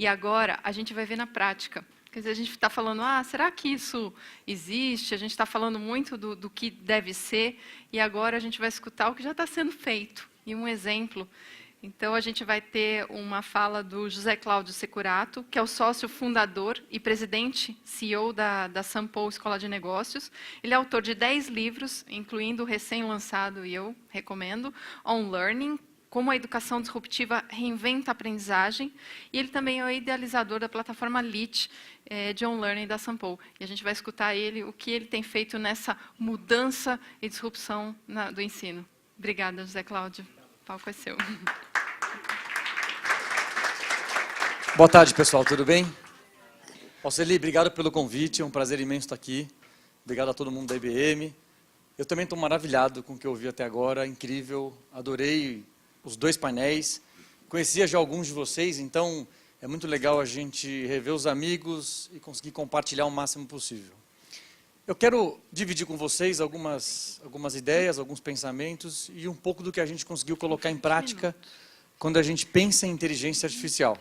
E agora a gente vai ver na prática. Quer dizer, a gente está falando, será que isso existe? A gente está falando muito do que deve ser, e agora a gente vai escutar o que já está sendo feito. E um exemplo. Então, a gente vai ter uma fala do José Cláudio Securato, que é o sócio fundador e presidente, CEO da Sampo Escola de Negócios. Ele é autor de 10 livros, incluindo o recém-lançado, e eu recomendo, On Learning, como a educação disruptiva reinventa a aprendizagem. E ele também é o idealizador da plataforma LIT, de On Learning da Sampo. E a gente vai escutar ele, o que ele tem feito nessa mudança e disrupção do ensino. Obrigada, José Cláudio. O palco é seu. Boa tarde, pessoal. Tudo bem? Alceli, obrigado pelo convite. É um prazer imenso estar aqui. Obrigado a todo mundo da IBM. Eu também estou maravilhado com o que eu vi até agora. Incrível. Adorei os 2 painéis. Conhecia já alguns de vocês, então é muito legal a gente rever os amigos e conseguir compartilhar o máximo possível. Eu quero dividir com vocês algumas ideias, alguns pensamentos e um pouco do que a gente conseguiu colocar em prática quando a gente pensa em inteligência artificial.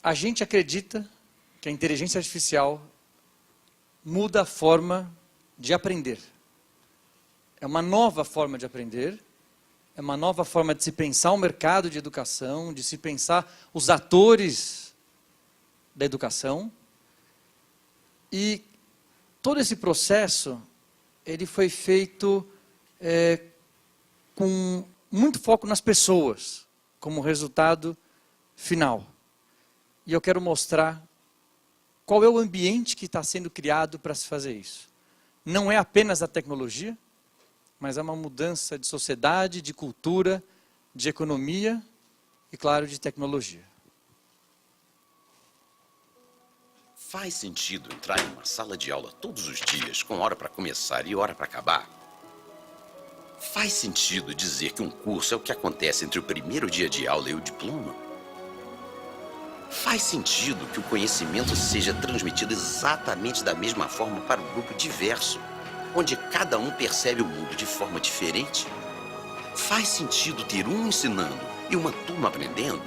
A gente acredita que a inteligência artificial muda a forma de aprender. É uma nova forma de aprender, é uma nova forma de se pensar o mercado de educação, de se pensar os atores da educação. E todo esse processo, ele foi feito com muito foco nas pessoas, como resultado final. E eu quero mostrar qual é o ambiente que está sendo criado para se fazer isso. Não é apenas a tecnologia, mas é uma mudança de sociedade, de cultura, de economia e, claro, de tecnologia. Faz sentido entrar em uma sala de aula todos os dias, com hora para começar e hora para acabar? Faz sentido dizer que um curso é o que acontece entre o primeiro dia de aula e o diploma? Faz sentido que o conhecimento seja transmitido exatamente da mesma forma para um grupo diverso, onde cada um percebe o mundo de forma diferente? Faz sentido ter um ensinando e uma turma aprendendo?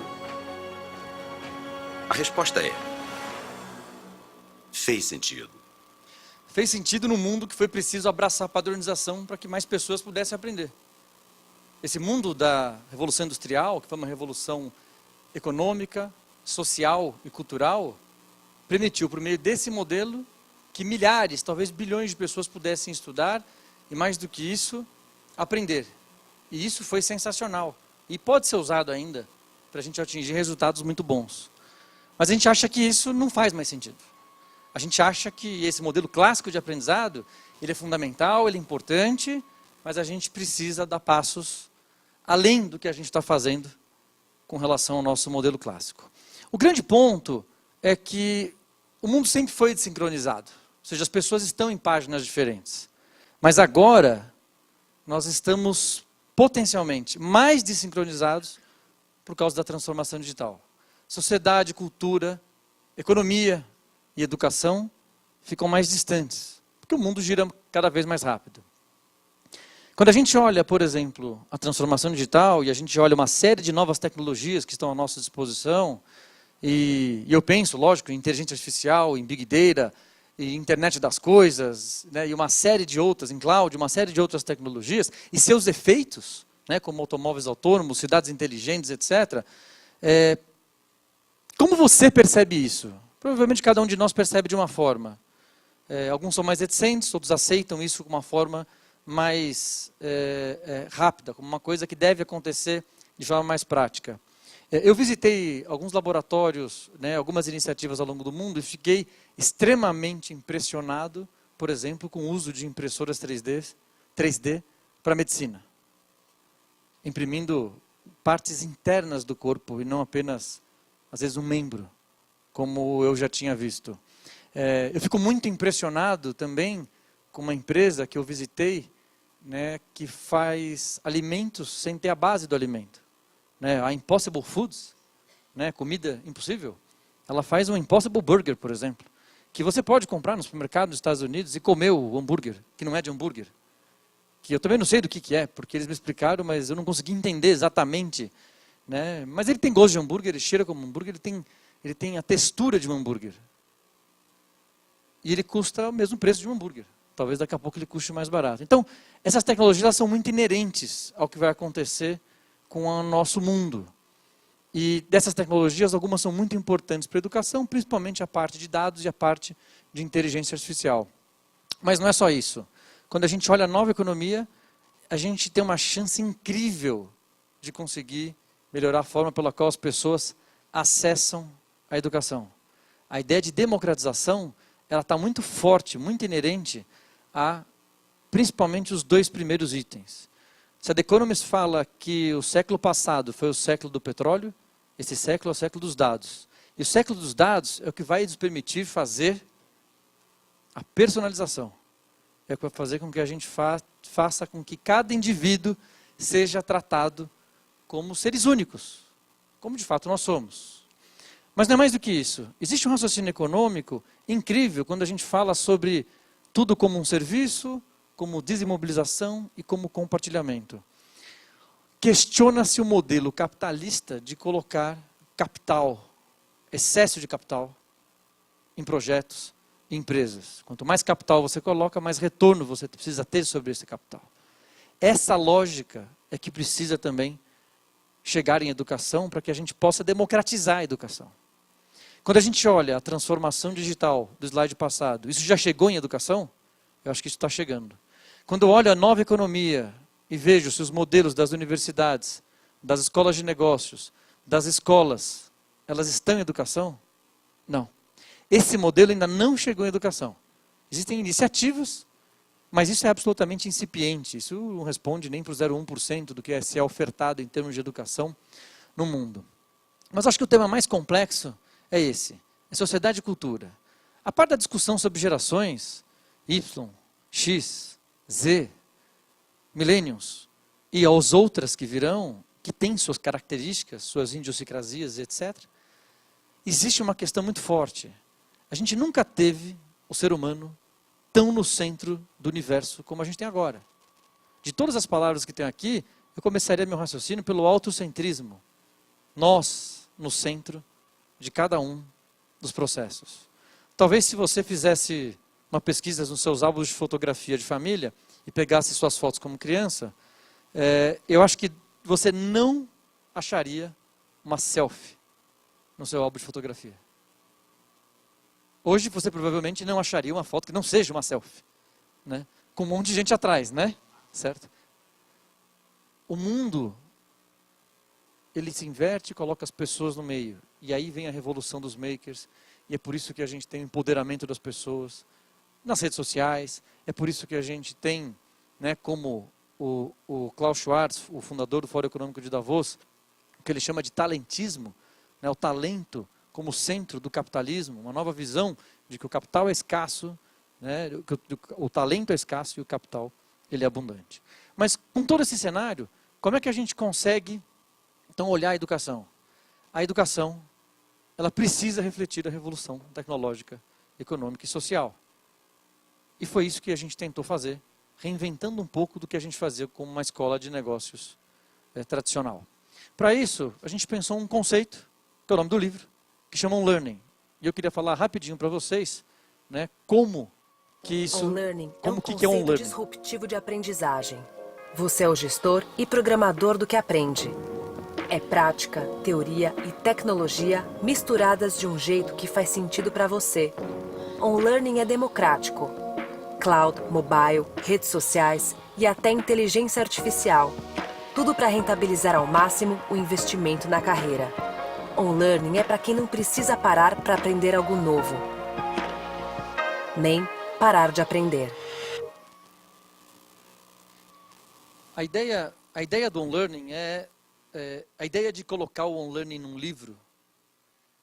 A resposta é: fez sentido. Fez sentido no mundo que foi preciso abraçar a padronização para que mais pessoas pudessem aprender. Esse mundo da Revolução Industrial, que foi uma revolução econômica, social e cultural, permitiu, por meio desse modelo, que milhares, talvez bilhões de pessoas pudessem estudar e, mais do que isso, aprender. E isso foi sensacional. E pode ser usado ainda para a gente atingir resultados muito bons. Mas a gente acha que isso não faz mais sentido. A gente acha que esse modelo clássico de aprendizado, ele é fundamental, ele é importante, mas a gente precisa dar passos além do que a gente está fazendo com relação ao nosso modelo clássico. O grande ponto é que o mundo sempre foi desincronizado. Ou seja, as pessoas estão em páginas diferentes. Mas agora, nós estamos potencialmente mais desincronizados por causa da transformação digital. Sociedade, cultura, economia e educação ficam mais distantes, porque o mundo gira cada vez mais rápido. Quando a gente olha, por exemplo, a transformação digital e a gente olha uma série de novas tecnologias que estão à nossa disposição, e eu penso, lógico, em inteligência artificial, em Big Data, em internet das coisas, né, e uma série de outras, em cloud, uma série de outras tecnologias, e seus efeitos, né, como automóveis autônomos, cidades inteligentes, etc. Como você percebe isso? Provavelmente cada um de nós percebe de uma forma. Alguns são mais reticentes, outros aceitam isso como uma forma mais rápida, como uma coisa que deve acontecer de forma mais prática. Eu visitei alguns laboratórios, né, algumas iniciativas ao longo do mundo e fiquei extremamente impressionado, por exemplo, com o uso de impressoras 3D para a medicina. Imprimindo partes internas do corpo e não apenas, às vezes, um membro, como eu já tinha visto. Eu fico muito impressionado também com uma empresa que eu visitei, né, que faz alimentos sem ter a base do alimento. A Impossible Foods, né, comida impossível, ela faz um Impossible Burger, por exemplo, que você pode comprar no supermercado nos Estados Unidos e comer o hambúrguer, que não é de hambúrguer. Que eu também não sei do que é, porque eles me explicaram, mas eu não consegui entender exatamente, né? Mas ele tem gosto de hambúrguer, ele cheira como hambúrguer, ele tem a textura de um hambúrguer. E ele custa o mesmo preço de um hambúrguer. Talvez daqui a pouco ele custe mais barato. Então, essas tecnologias elas são muito inerentes ao que vai acontecer com o nosso mundo. E dessas tecnologias, algumas são muito importantes para a educação, principalmente a parte de dados e a parte de inteligência artificial. Mas não é só isso. Quando a gente olha a nova economia, a gente tem uma chance incrível de conseguir melhorar a forma pela qual as pessoas acessam a educação. A ideia de democratização, ela está muito forte, muito inerente a principalmente os dois primeiros itens. Se a The Economist fala que o século passado foi o século do petróleo, esse século é o século dos dados. E o século dos dados é o que vai nos permitir fazer a personalização. É o que vai fazer com que a gente faça com que cada indivíduo seja tratado como seres únicos, como de fato nós somos. Mas não é mais do que isso. Existe um raciocínio econômico incrível quando a gente fala sobre tudo como um serviço, como desimobilização e como compartilhamento. Questiona-se o modelo capitalista de colocar capital, excesso de capital, em projetos e empresas. Quanto mais capital você coloca, mais retorno você precisa ter sobre esse capital. Essa lógica é que precisa também chegar em educação para que a gente possa democratizar a educação. Quando a gente olha a transformação digital do slide passado, isso já chegou em educação? Eu acho que isso está chegando. Quando eu olho a nova economia e vejo se os modelos das universidades, das escolas de negócios, das escolas, elas estão em educação? Não. Esse modelo ainda não chegou em educação. Existem iniciativas, mas isso é absolutamente incipiente. Isso não responde nem para o 0,1% do que é ofertado em termos de educação no mundo. Mas acho que o tema mais complexo é esse, é sociedade e cultura. A parte da discussão sobre gerações, Y, X, Z, millennials, e as outras que virão, que têm suas características, suas idiosincrasias, etc. Existe uma questão muito forte. A gente nunca teve o ser humano tão no centro do universo como a gente tem agora. De todas as palavras que tem aqui, eu começaria meu raciocínio pelo autocentrismo. Nós, no centro de cada um dos processos. Talvez se você fizesse uma pesquisa nos seus álbuns de fotografia de família e pegasse suas fotos como criança, eu acho que você não acharia uma selfie no seu álbum de fotografia. Hoje você provavelmente não acharia uma foto que não seja uma selfie, né? Com um monte de gente atrás, né? Certo? O mundo, ele se inverte e coloca as pessoas no meio. E aí vem a revolução dos makers. E é por isso que a gente tem o empoderamento das pessoas nas redes sociais. É por isso que a gente tem, né, como o Klaus Schwab, o fundador do Fórum Econômico de Davos, o que ele chama de talentismo, né, o talento como centro do capitalismo, uma nova visão de que o capital é escasso, né, que o talento é escasso e o capital ele é abundante. Mas com todo esse cenário, como é que a gente consegue então olhar a educação? A educação, ela precisa refletir a revolução tecnológica, econômica e social. E foi isso que a gente tentou fazer, reinventando um pouco do que a gente fazia como uma escola de negócios tradicional. Para isso, a gente pensou um conceito, que é o nome do livro, que chama Learning. E eu queria falar rapidinho para vocês, né, como que isso... On-Learning é um que é conceito On-Learning. disruptivo de aprendizagem. Você é o gestor e programador do que aprende. É prática, teoria e tecnologia misturadas de um jeito que faz sentido para você. On-Learning é democrático. Cloud, mobile, redes sociais e até inteligência artificial. Tudo para rentabilizar ao máximo o investimento na carreira. On-Learning é para quem não precisa parar para aprender algo novo. Nem parar de aprender. A ideia do On-Learning a ideia de colocar o On-Learning num livro,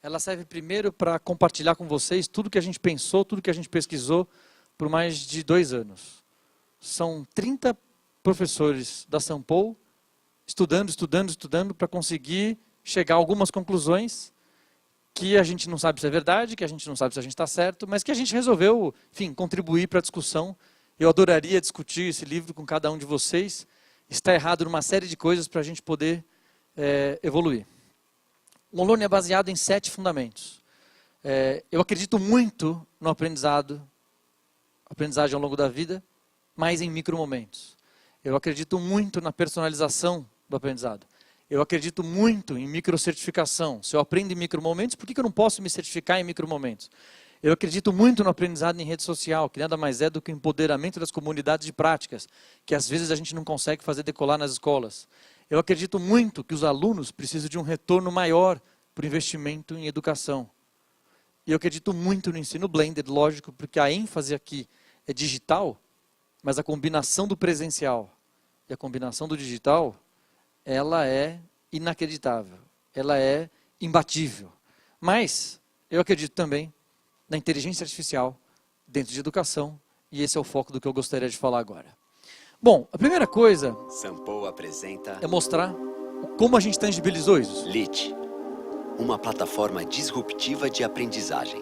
ela serve primeiro para compartilhar com vocês tudo que a gente pensou, tudo que a gente pesquisou por mais de 2 anos. São 30 professores da São Paulo estudando para conseguir chegar a algumas conclusões que a gente não sabe se é verdade, que a gente não sabe se a gente está certo, mas que a gente resolveu, enfim, contribuir para a discussão. Eu adoraria discutir esse livro com cada um de vocês. Está errado numa série de coisas para a gente poder evoluir. O learning é baseado em 7 fundamentos. Eu acredito muito no aprendizagem ao longo da vida, mas em micromomentos. Eu acredito muito na personalização do aprendizado. Eu acredito muito em microcertificação. Se eu aprendo em micromomentos, por que eu não posso me certificar em micromomentos? Eu acredito muito no aprendizado em rede social, que nada mais é do que o empoderamento das comunidades de práticas, que às vezes a gente não consegue fazer decolar nas escolas. Eu acredito muito que os alunos precisam de um retorno maior para o investimento em educação. E eu acredito muito no ensino blended, lógico, porque a ênfase aqui é digital, mas a combinação do presencial e a combinação do digital, ela é inacreditável, ela é imbatível. Mas eu acredito também na inteligência artificial dentro de educação, e esse é o foco do que eu gostaria de falar agora. Bom, a primeira coisa Sampo apresenta é mostrar como a gente tangibilizou isso. LIT, uma plataforma disruptiva de aprendizagem.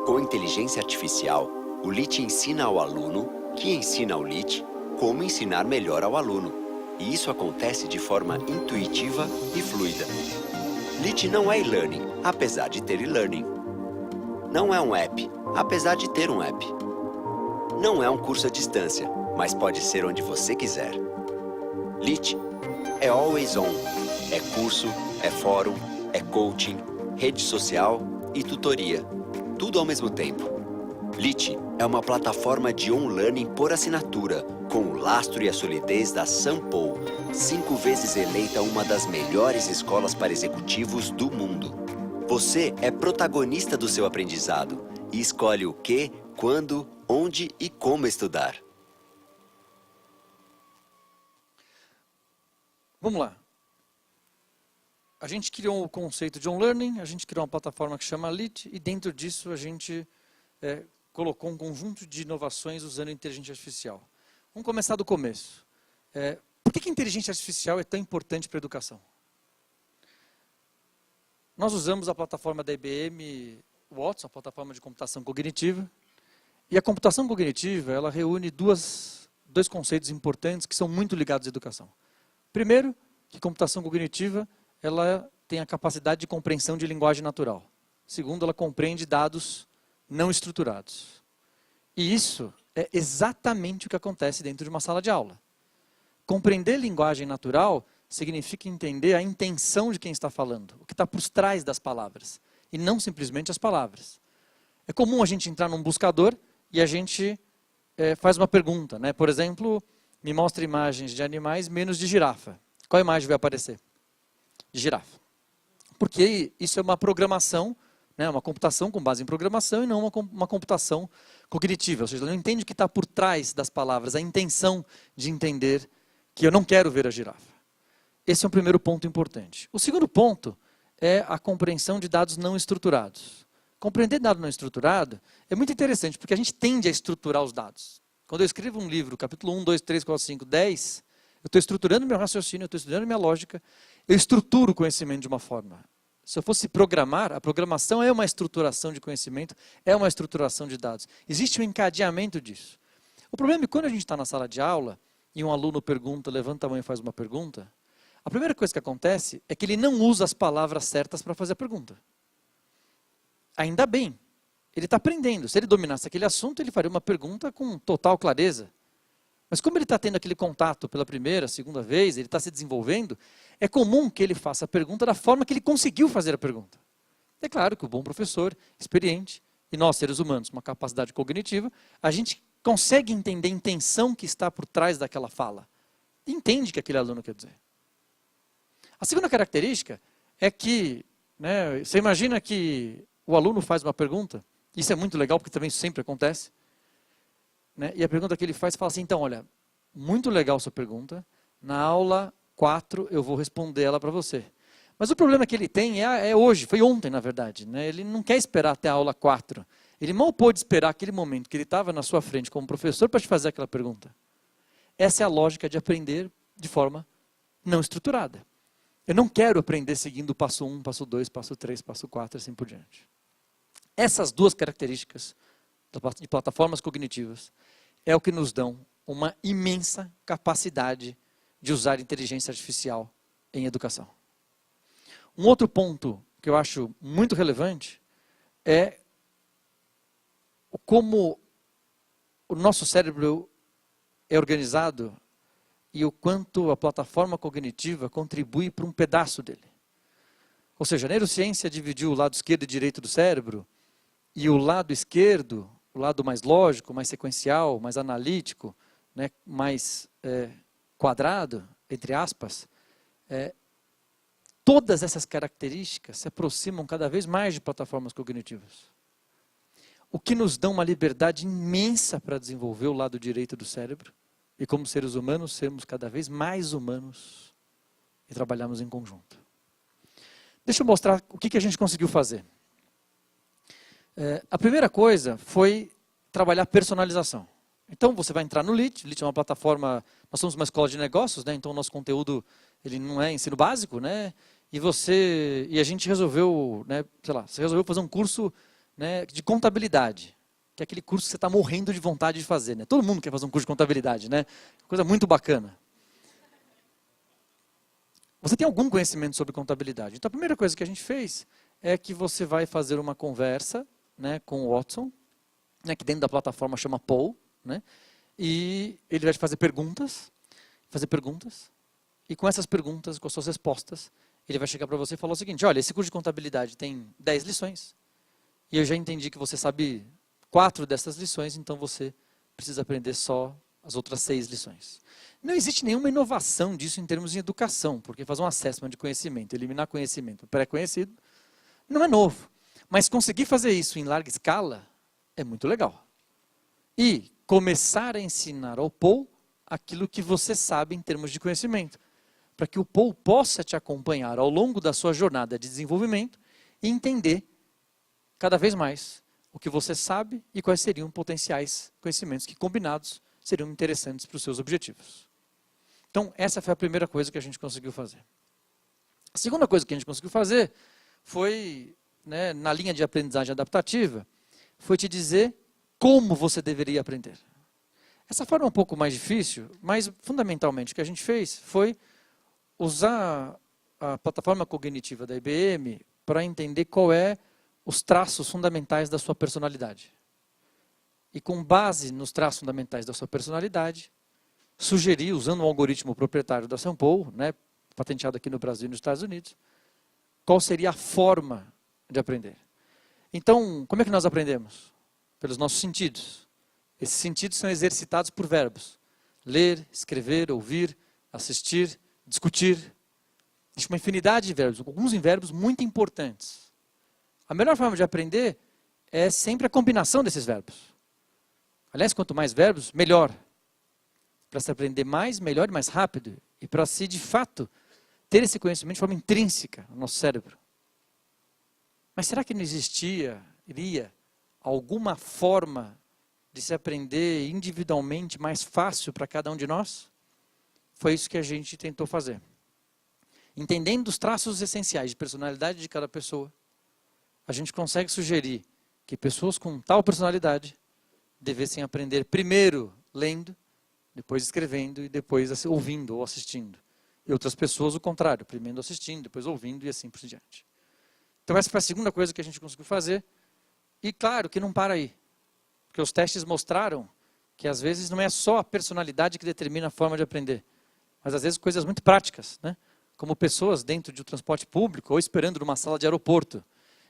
Com inteligência artificial, o LIT ensina ao aluno, que ensina ao LIT, como ensinar melhor ao aluno. E isso acontece de forma intuitiva e fluida. LIT não é e-learning, apesar de ter e-learning. Não é um app, apesar de ter um app. Não é um curso à distância, mas pode ser onde você quiser. LIT é always on. É curso, é fórum, é coaching, rede social e tutoria. Tudo ao mesmo tempo. LIT é uma plataforma de on-learning por assinatura, com o lastro e a solidez da Sampo, 5 vezes eleita uma das melhores escolas para executivos do mundo. Você é protagonista do seu aprendizado e escolhe o que, quando, onde e como estudar. Vamos lá. A gente criou o conceito de on-learning, a gente criou uma plataforma que chama LIT, e dentro disso a gente colocou um conjunto de inovações usando inteligência artificial. Vamos começar do começo. Por que a inteligência artificial é tão importante para a educação? Nós usamos a plataforma da IBM Watson, a plataforma de computação cognitiva, e a computação cognitiva ela reúne dois conceitos importantes que são muito ligados à educação. Primeiro, que computação cognitiva ela tem a capacidade de compreensão de linguagem natural. Segundo, ela compreende dados não estruturados. E isso é exatamente o que acontece dentro de uma sala de aula. Compreender linguagem natural significa entender a intenção de quem está falando, o que está por trás das palavras, e não simplesmente as palavras. É comum a gente entrar num buscador e a gente faz uma pergunta, né? Por exemplo, me mostra imagens de animais menos de girafa. Qual imagem vai aparecer? De girafa. Porque isso é uma programação, né? Uma computação com base em programação e não uma computação cognitiva. Ou seja, ela não entende o que está por trás das palavras, a intenção de entender que eu não quero ver a girafa. Esse é um primeiro ponto importante. O segundo ponto é a compreensão de dados não estruturados. Compreender dado não estruturado é muito interessante, porque a gente tende a estruturar os dados. Quando eu escrevo um livro, capítulo 1, 2, 3, 4, 5, 10, eu estou estruturando meu raciocínio, eu estou estudando minha lógica, eu estruturo o conhecimento de uma forma. Se eu fosse programar, a programação é uma estruturação de conhecimento, é uma estruturação de dados. Existe um encadeamento disso. O problema é que quando a gente está na sala de aula e um aluno pergunta, levanta a mão e faz uma pergunta, a primeira coisa que acontece é que ele não usa as palavras certas para fazer a pergunta. Ainda bem, ele está aprendendo. Se ele dominasse aquele assunto, ele faria uma pergunta com total clareza. Mas como ele está tendo aquele contato pela primeira, segunda vez, ele está se desenvolvendo, é comum que ele faça a pergunta da forma que ele conseguiu fazer a pergunta. É claro que o bom professor, experiente, e nós, seres humanos, com uma capacidade cognitiva, a gente consegue entender a intenção que está por trás daquela fala. E entende o que aquele aluno quer dizer. A segunda característica é que, né, você imagina que o aluno faz uma pergunta, isso é muito legal porque também isso sempre acontece, né, e a pergunta que ele faz fala assim, então, olha, muito legal sua pergunta, na aula 4 eu vou responder ela para você. Mas o problema que ele tem é hoje, foi ontem na verdade, né, ele não quer esperar até a aula 4, ele mal pôde esperar aquele momento que ele estava na sua frente como professor para te fazer aquela pergunta. Essa é a lógica de aprender de forma não estruturada. Eu não quero aprender seguindo o passo 1, passo 2, passo 3, passo 4, assim por diante. Essas duas características de plataformas cognitivas é o que nos dão uma imensa capacidade de usar inteligência artificial em educação. Um outro ponto que eu acho muito relevante é como o nosso cérebro é organizado e o quanto a plataforma cognitiva contribui para um pedaço dele. Ou seja, a neurociência dividiu o lado esquerdo e direito do cérebro, e o lado esquerdo, o lado mais lógico, mais sequencial, mais analítico, né, mais quadrado, entre aspas, todas essas características se aproximam cada vez mais de plataformas cognitivas. O que nos dá uma liberdade imensa para desenvolver o lado direito do cérebro, e como seres humanos, sermos cada vez mais humanos e trabalharmos em conjunto. Deixa eu mostrar o que a gente conseguiu fazer. A primeira coisa foi trabalhar personalização. Então você vai entrar no LIT. LIT é uma plataforma, nós somos uma escola de negócios, né? Então o nosso conteúdo ele não é ensino básico, né? E a gente resolveu, né, sei lá, você resolveu fazer um curso, né, de contabilidade, que é aquele curso que você está morrendo de vontade de fazer, né? Todo mundo quer fazer um curso de contabilidade, né? Coisa muito bacana. Você tem algum conhecimento sobre contabilidade? Então a primeira coisa que a gente fez é que você vai fazer uma conversa, né, com o Watson, né, que dentro da plataforma chama Paul, né, e ele vai te fazer perguntas, e com essas perguntas, com as suas respostas, ele vai chegar para você e falar o seguinte: olha, esse curso de contabilidade tem 10 lições, e eu já entendi que você sabe 4 dessas lições, então você precisa aprender só as outras 6 lições. Não existe nenhuma inovação disso em termos de educação, porque fazer um assessment de conhecimento, eliminar conhecimento pré-conhecido, não é novo. Mas conseguir fazer isso em larga escala é muito legal. E começar a ensinar ao Paul aquilo que você sabe em termos de conhecimento, para que o Paul possa te acompanhar ao longo da sua jornada de desenvolvimento e entender cada vez mais o que você sabe e quais seriam potenciais conhecimentos que, combinados, seriam interessantes para os seus objetivos. Então, essa foi a primeira coisa que a gente conseguiu fazer. A segunda coisa que a gente conseguiu fazer foi, né, na linha de aprendizagem adaptativa, foi te dizer como você deveria aprender. Essa forma é um pouco mais difícil, mas fundamentalmente o que a gente fez foi usar a plataforma cognitiva da IBM para entender qual é os traços fundamentais da sua personalidade. E com base nos traços fundamentais da sua personalidade, sugerir, usando um algoritmo proprietário da São Paulo, né, patenteado aqui no Brasil e nos Estados Unidos, qual seria a forma de aprender. Então, como é que nós aprendemos? Pelos nossos sentidos. Esses sentidos são exercitados por verbos. Ler, escrever, ouvir, assistir, discutir. Existe uma infinidade de verbos, alguns verbos muito importantes. A melhor forma de aprender é sempre a combinação desses verbos. Aliás, quanto mais verbos, melhor. Para se aprender mais, melhor e mais rápido. E para se, de fato, ter esse conhecimento de forma intrínseca no nosso cérebro. Mas será que não iria alguma forma de se aprender individualmente mais fácil para cada um de nós? Foi isso que a gente tentou fazer. Entendendo os traços essenciais de personalidade de cada pessoa, a gente consegue sugerir que pessoas com tal personalidade devessem aprender primeiro lendo, depois escrevendo e depois ouvindo ou assistindo. E outras pessoas o contrário, primeiro assistindo, depois ouvindo e assim por diante. Então essa foi a segunda coisa que a gente conseguiu fazer. E claro que não para aí. Porque os testes mostraram que às vezes não é só a personalidade que determina a forma de aprender. Mas às vezes coisas muito práticas, né? Como pessoas dentro de um transporte público ou esperando numa sala de aeroporto.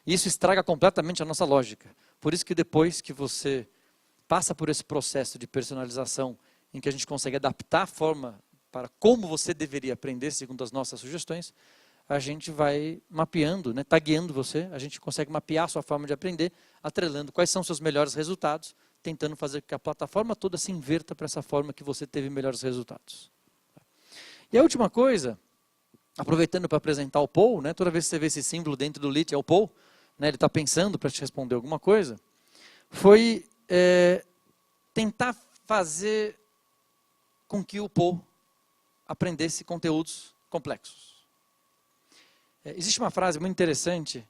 E isso estraga completamente a nossa lógica. Por isso que depois que você passa por esse processo de personalização, em que a gente consegue adaptar a forma para como você deveria aprender, segundo as nossas sugestões, a gente vai mapeando, né, tagueando você, a gente consegue mapear a sua forma de aprender, atrelando quais são os seus melhores resultados, tentando fazer com que a plataforma toda se inverta para essa forma que você teve melhores resultados. E a última coisa, aproveitando para apresentar o Paul, né, toda vez que você vê esse símbolo dentro do LIT, é o Paul, né, ele está pensando para te responder alguma coisa, foi tentar fazer com que o Paul aprendesse conteúdos complexos. Existe uma frase muito interessante,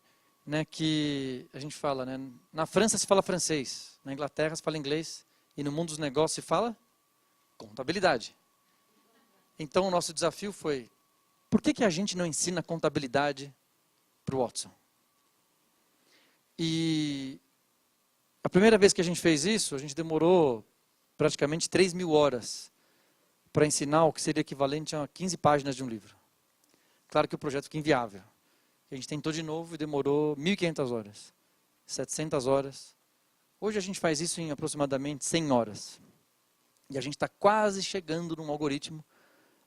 né, que a gente fala, né, na França se fala francês, na Inglaterra se fala inglês, e no mundo dos negócios se fala contabilidade. Então o nosso desafio foi por que a gente não ensina contabilidade para o Watson? E a primeira vez que a gente fez isso, a gente demorou praticamente 3.000 horas para ensinar o que seria equivalente a 15 páginas de um livro. Claro que o projeto fica inviável. A gente tentou de novo e demorou 1.500 horas, 700 horas. Hoje a gente faz isso em aproximadamente 100 horas. E a gente está quase chegando num algoritmo.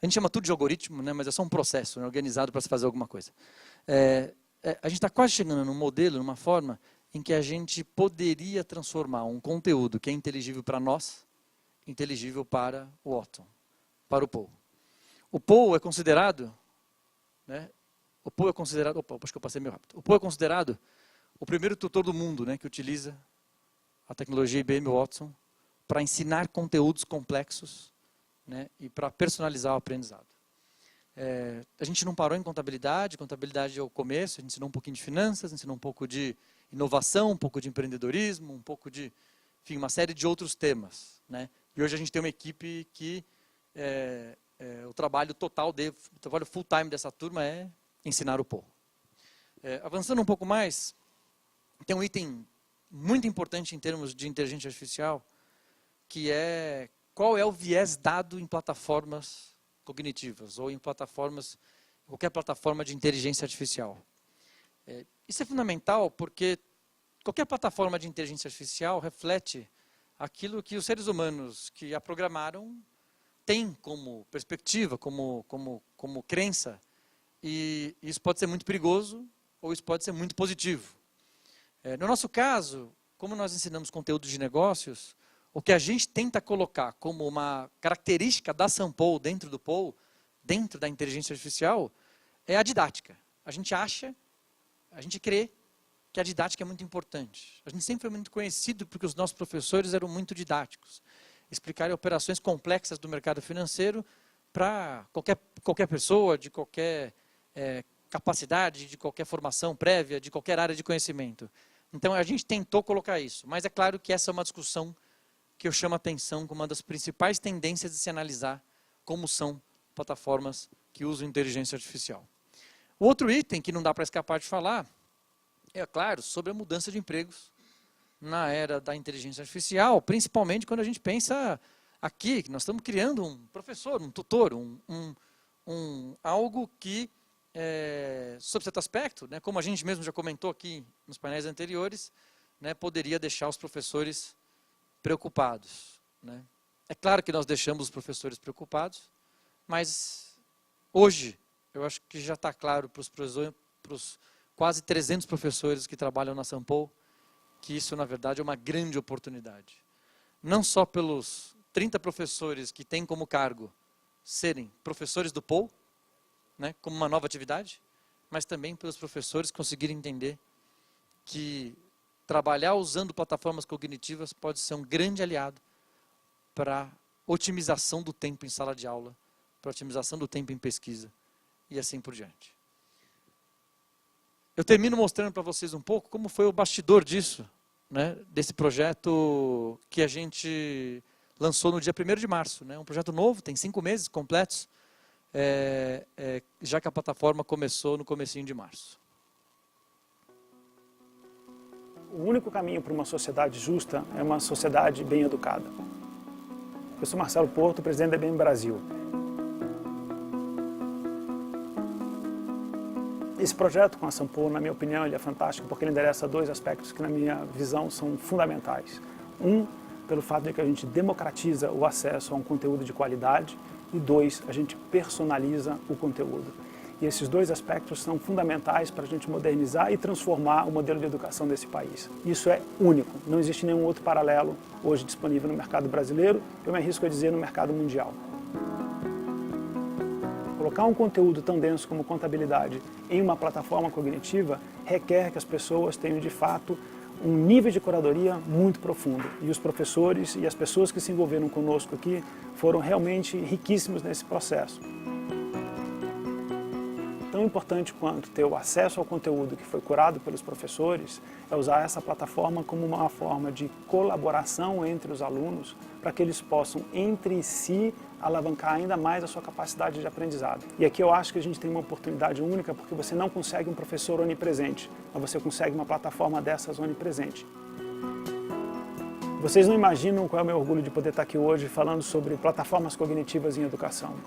A gente chama tudo de algoritmo, né, mas é só um processo, né, organizado para se fazer alguma coisa. A gente está quase chegando num modelo, numa forma em que a gente poderia transformar um conteúdo que é inteligível para nós, inteligível para o Watson, para o Paul. O Paul é considerado, né, acho que eu passei meio rápido. O Paul é considerado o primeiro tutor do mundo, né, que utiliza a tecnologia IBM Watson para ensinar conteúdos complexos, né, e para personalizar o aprendizado. A gente não parou em contabilidade é o começo, a gente ensinou um pouquinho de finanças, ensinou um pouco de inovação, um pouco de empreendedorismo, um pouco de, enfim, uma série de outros temas, né? E hoje a gente tem uma equipe que o trabalho full time dessa turma é ensinar o Paul. Avançando um pouco mais, tem um item muito importante em termos de inteligência artificial, que é qual é o viés dado em plataformas cognitivas ou em qualquer plataforma de inteligência artificial. Isso é fundamental porque qualquer plataforma de inteligência artificial reflete aquilo que os seres humanos que a programaram têm como perspectiva, como crença, e isso pode ser muito perigoso ou isso pode ser muito positivo. No nosso caso, como nós ensinamos conteúdo de negócios, o que a gente tenta colocar como uma característica da Sampo dentro do Paul, dentro da inteligência artificial, é a didática. A gente crê que a didática é muito importante. A gente sempre foi muito conhecido porque os nossos professores eram muito didáticos. Explicarem operações complexas do mercado financeiro para qualquer pessoa, de qualquer capacidade, de qualquer formação prévia, de qualquer área de conhecimento. Então a gente tentou colocar isso, mas é claro que essa é uma discussão que eu chamo a atenção como uma das principais tendências de se analisar como são plataformas que usam inteligência artificial. O outro item que não dá para escapar de falar é, claro, sobre a mudança de empregos na era da inteligência artificial, principalmente quando a gente pensa aqui, que nós estamos criando um professor, um tutor, algo que, sob certo aspecto, né, como a gente mesmo já comentou aqui nos painéis anteriores, né, poderia deixar os professores preocupados, né? É claro que nós deixamos os professores preocupados, mas hoje eu acho que já está claro para os quase 300 professores que trabalham na Sampo que isso, na verdade, é uma grande oportunidade. Não só pelos 30 professores que têm como cargo serem professores do Paul, né, como uma nova atividade, mas também pelos professores conseguirem entender que trabalhar usando plataformas cognitivas pode ser um grande aliado para otimização do tempo em sala de aula, para otimização do tempo em pesquisa e assim por diante. Eu termino mostrando para vocês um pouco como foi o bastidor disso, né, desse projeto que a gente lançou no dia 1º de março. Né, um projeto novo, tem 5 meses completos, já que a plataforma começou no comecinho de março. O único caminho para uma sociedade justa é uma sociedade bem educada. Eu sou Marcelo Porto, presidente da IBM Brasil. Esse projeto com a Sampo, na minha opinião, ele é fantástico porque ele endereça 2 aspectos que, na minha visão, são fundamentais. Um, pelo fato de que a gente democratiza o acesso a um conteúdo de qualidade e 2, a gente personaliza o conteúdo. E esses 2 aspectos são fundamentais para a gente modernizar e transformar o modelo de educação desse país. Isso é único, não existe nenhum outro paralelo hoje disponível no mercado brasileiro, eu me arrisco a dizer no mercado mundial. Colocar um conteúdo tão denso como contabilidade em uma plataforma cognitiva requer que as pessoas tenham, de fato, um nível de curadoria muito profundo. E os professores e as pessoas que se envolveram conosco aqui foram realmente riquíssimos nesse processo. Então importante quanto ter o acesso ao conteúdo que foi curado pelos professores é usar essa plataforma como uma forma de colaboração entre os alunos para que eles possam, entre si, alavancar ainda mais a sua capacidade de aprendizado. E aqui eu acho que a gente tem uma oportunidade única porque você não consegue um professor onipresente, mas você consegue uma plataforma dessas onipresente. Vocês não imaginam qual é o meu orgulho de poder estar aqui hoje falando sobre plataformas cognitivas em educação.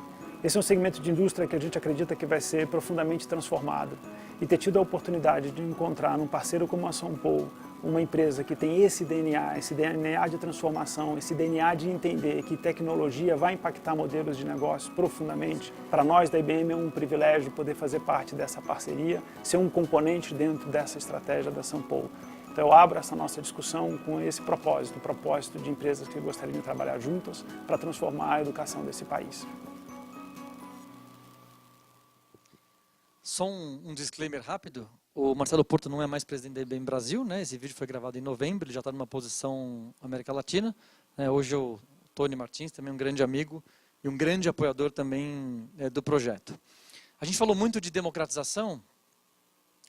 Esse é um segmento de indústria que a gente acredita que vai ser profundamente transformado. E ter tido a oportunidade de encontrar num parceiro como a Sampo, uma empresa que tem esse DNA de transformação, esse DNA de entender que tecnologia vai impactar modelos de negócio profundamente. Para nós da IBM é um privilégio poder fazer parte dessa parceria, ser um componente dentro dessa estratégia da Sampo. Então eu abro essa nossa discussão com esse propósito, o propósito de empresas que gostariam de trabalhar juntas para transformar a educação desse país. Só um disclaimer rápido, o Marcelo Porto não é mais presidente da IBM Brasil, né? Esse vídeo foi gravado em novembro, ele já está numa posição América Latina. Hoje o Tony Martins, também um grande amigo e um grande apoiador também do projeto. A gente falou muito de democratização.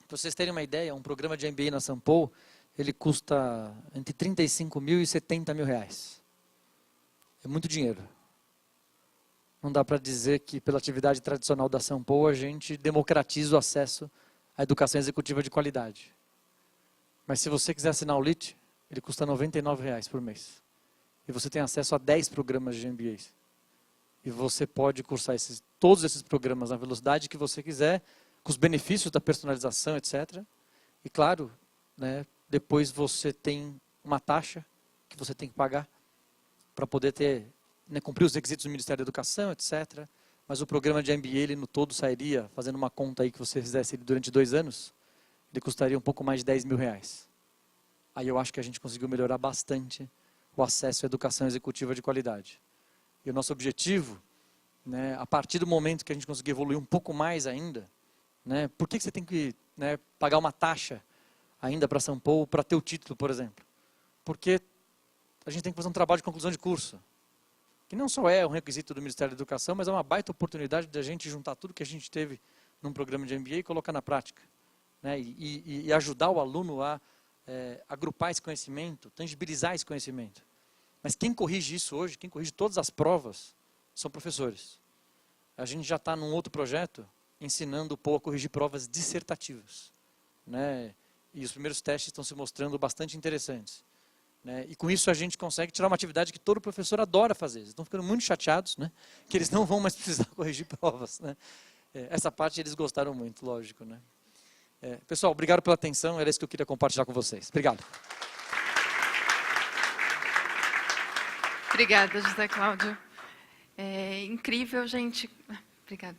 Para vocês terem uma ideia, um programa de MBA na Sampo, ele custa entre 35 mil e 70 mil reais. É muito dinheiro. Não dá para dizer que pela atividade tradicional da Sampo a gente democratiza o acesso à educação executiva de qualidade. Mas se você quiser assinar o LIT, ele custa R$ 99 por mês. E você tem acesso a 10 programas de MBAs. E você pode cursar todos esses programas na velocidade que você quiser, com os benefícios da personalização, etc. E claro, né, depois você tem uma taxa que você tem que pagar para poder ter, né, cumprir os requisitos do Ministério da Educação, etc. Mas o programa de MBA, ele no todo sairia, fazendo uma conta aí que você fizesse ele durante 2 anos, ele custaria um pouco mais de 10 mil reais. Aí eu acho que a gente conseguiu melhorar bastante o acesso à educação executiva de qualidade. E o nosso objetivo, né, a partir do momento que a gente conseguir evoluir um pouco mais ainda, né, por que você tem que, né, pagar uma taxa ainda para a Sampo para ter o título, por exemplo? Porque a gente tem que fazer um trabalho de conclusão de curso, que não só é um requisito do Ministério da Educação, mas é uma baita oportunidade de a gente juntar tudo que a gente teve num programa de MBA e colocar na prática, né, e ajudar o aluno a agrupar esse conhecimento, tangibilizar esse conhecimento. Mas quem corrige isso hoje, quem corrige todas as provas, são professores. A gente já está num outro projeto ensinando o POA a corrigir provas dissertativas, né? E os primeiros testes estão se mostrando bastante interessantes, né? E com isso a gente consegue tirar uma atividade que todo professor adora fazer. Eles estão ficando muito chateados, né, que eles não vão mais precisar corrigir provas, né? Essa parte eles gostaram muito, lógico, né? Pessoal, obrigado pela atenção, era isso que eu queria compartilhar com vocês. Obrigado. Obrigada, José Cláudio. É incrível, gente. Obrigada.